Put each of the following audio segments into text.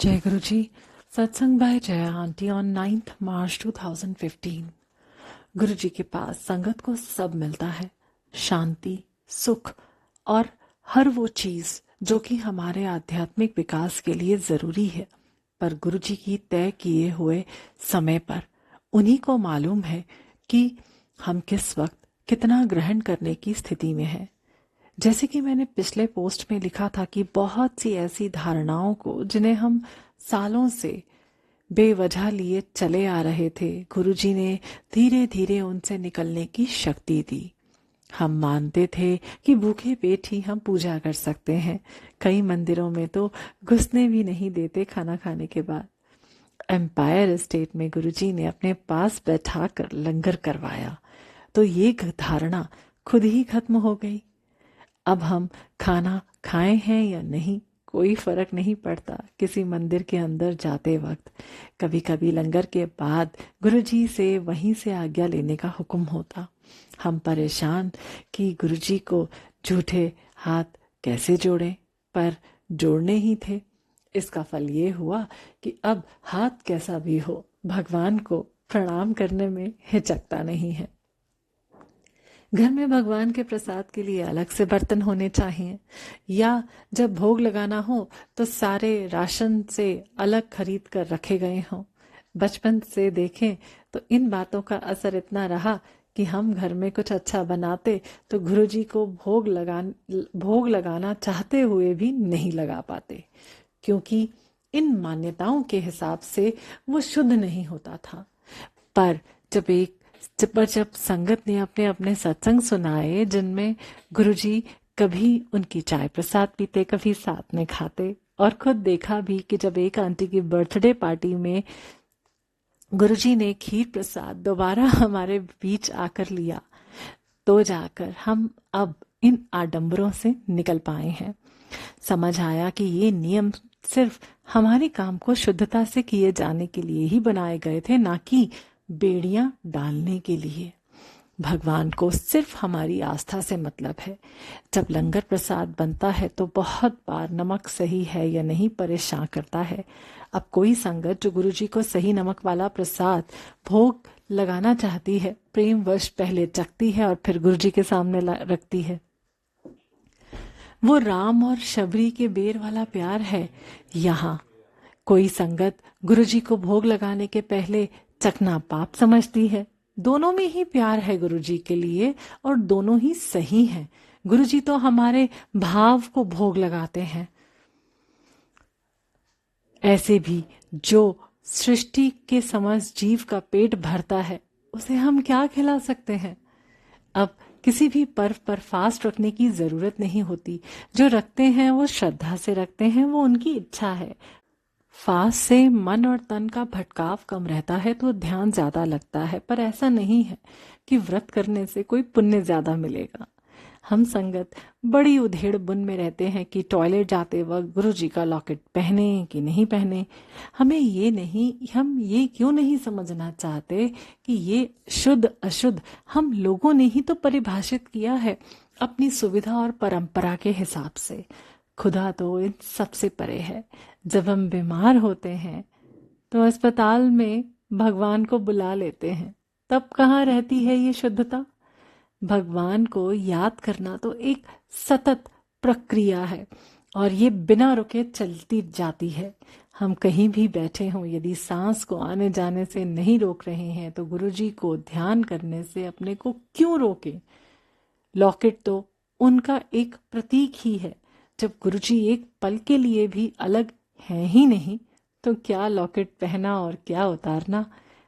जय गुरु जी। सत्संग by Jaya aunty on 9th March 2015। गुरु जी के पास संगत को सब मिलता है, शांति, सुख और हर वो चीज जो कि हमारे आध्यात्मिक विकास के लिए जरूरी है, पर गुरु जी की तय किए हुए समय पर उन्हीं को मालूम है कि हम किस वक्त कितना ग्रहण करने की स्थिति में हैं। जैसे कि मैंने पिछले पोस्ट में लिखा था कि बहुत सी ऐसी धारणाओं को जिन्हें हम सालों से बेवजह लिए चले आ रहे थे, गुरुजी ने धीरे धीरे उनसे निकलने की शक्ति दी। हम मानते थे कि भूखे पेट ही हम पूजा कर सकते हैं। कई मंदिरों में तो घुसने भी नहीं देते खाना खाने के बाद। एम्पायर स्टेट में गुरुजी ने अपने पास बैठाकर लंगर करवाया तो ये धारणा खुद ही खत्म हो गई। अब हम खाना खाए हैं या नहीं कोई फर्क नहीं पड़ता। किसी मंदिर के अंदर जाते वक्त कभी कभी लंगर के बाद गुरुजी से वहीं से आज्ञा लेने का हुक्म होता। हम परेशान कि गुरुजी को झूठे हाथ कैसे जोड़ें, पर जोड़ने ही थे। इसका फल ये हुआ कि अब हाथ कैसा भी हो, भगवान को प्रणाम करने में हिचकता नहीं है। घर में भगवान के प्रसाद के लिए अलग से बर्तन होने चाहिए, या जब भोग लगाना हो तो सारे राशन से अलग खरीद कर रखे गए हों। बचपन से देखें तो इन बातों का असर इतना रहा कि हम घर में कुछ अच्छा बनाते तो गुरुजी को भोग लगाना चाहते हुए भी नहीं लगा पाते, क्योंकि इन मान्यताओं के हिसाब से वो शुद्ध नहीं होता था। पर जब संगत ने अपने अपने सत्संग सुनाए जिनमें गुरुजी कभी उनकी चाय प्रसाद पीते, कभी साथ में खाते, और खुद देखा भी कि जब एक आंटी की बर्थडे पार्टी में गुरुजी ने खीर प्रसाद दोबारा हमारे बीच आकर लिया, तो जाकर हम अब इन आडंबरों से निकल पाए हैं। समझ आया कि ये नियम सिर्फ हमारे काम को शुद्धता से किए जाने के लिए ही बनाए गए थे, ना कि बेड़ियां डालने के लिए। भगवान को सिर्फ हमारी आस्था से मतलब है। जब लंगर प्रसाद बनता है तो बहुत बार नमक सही है या नहीं परेशान करता है। अब कोई संगत जो गुरुजी को सही नमक वाला प्रसाद भोग लगाना चाहती है, प्रेमवश पहले चखती है और फिर गुरुजी के सामने रखती है। वो राम और शबरी के बेर वाला प्यार है। यहाँ कोई संगत गुरुजी को भोग लगाने के पहले चखना पाप समझती है। दोनों में ही प्यार है गुरुजी के लिए और दोनों ही सही हैं। गुरुजी तो हमारे भाव को भोग लगाते हैं। ऐसे भी जो सृष्टि के समझ जीव का पेट भरता है, उसे हम क्या खिला सकते हैं। अब किसी भी पर्व पर फास्ट रखने की जरूरत नहीं होती। जो रखते हैं वो श्रद्धा से रखते हैं, वो उनकी इच्छा है। फास्ट से मन और तन का भटकाव कम रहता है तो ध्यान ज्यादा लगता है, पर ऐसा नहीं है कि व्रत करने से कोई पुण्य ज्यादा मिलेगा। हम संगत बड़ी उधेड़ बुन में रहते हैं कि टॉयलेट जाते वक्त गुरुजी का लॉकेट पहने कि नहीं पहने। हम ये क्यों नहीं समझना चाहते कि ये शुद्ध अशुद्ध हम लोगों ने ही तो परिभाषित किया है अपनी सुविधा और परंपरा के हिसाब से। खुदा तो इन सबसे परे है। जब हम बीमार होते हैं तो अस्पताल में भगवान को बुला लेते हैं, तब कहाँ रहती है ये शुद्धता। भगवान को याद करना तो एक सतत प्रक्रिया है और ये बिना रुके चलती जाती है। हम कहीं भी बैठे हों, यदि सांस को आने जाने से नहीं रोक रहे हैं तो गुरुजी को ध्यान करने से अपने को क्यों रोके। लॉकेट तो उनका एक प्रतीक ही है। जब गुरुजी एक पल के लिए भी अलग है ही नहीं, तो क्या लॉकेट पहना और क्या उतारना।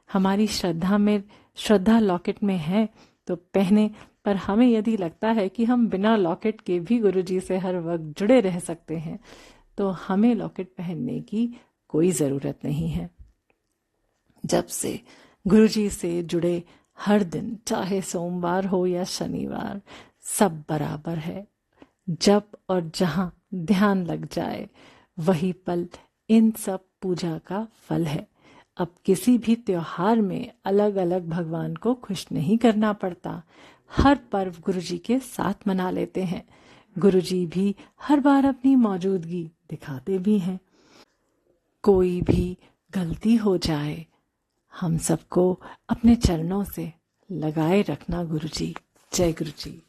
हमारी श्रद्धा लॉकेट में है तो पहने, पर हमें यदि लगता है कि हम बिना लॉकेट के भी गुरुजी से हर वक्त जुड़े रह सकते हैं, तो हमें लॉकेट पहनने की कोई जरूरत नहीं है। जब से गुरुजी से जुड़े हर दिन, चाहे सोमवार हो या शनिवार, सब बराबर है। जब और जहां ध्यान लग जाए वही पल इन सब पूजा का फल है। अब किसी भी त्योहार में अलग अलग भगवान को खुश नहीं करना पड़ता। हर पर्व गुरुजी के साथ मना लेते हैं। गुरुजी भी हर बार अपनी मौजूदगी दिखाते भी हैं। कोई भी गलती हो जाए, हम सबको अपने चरणों से लगाए रखना गुरुजी। जय गुरुजी।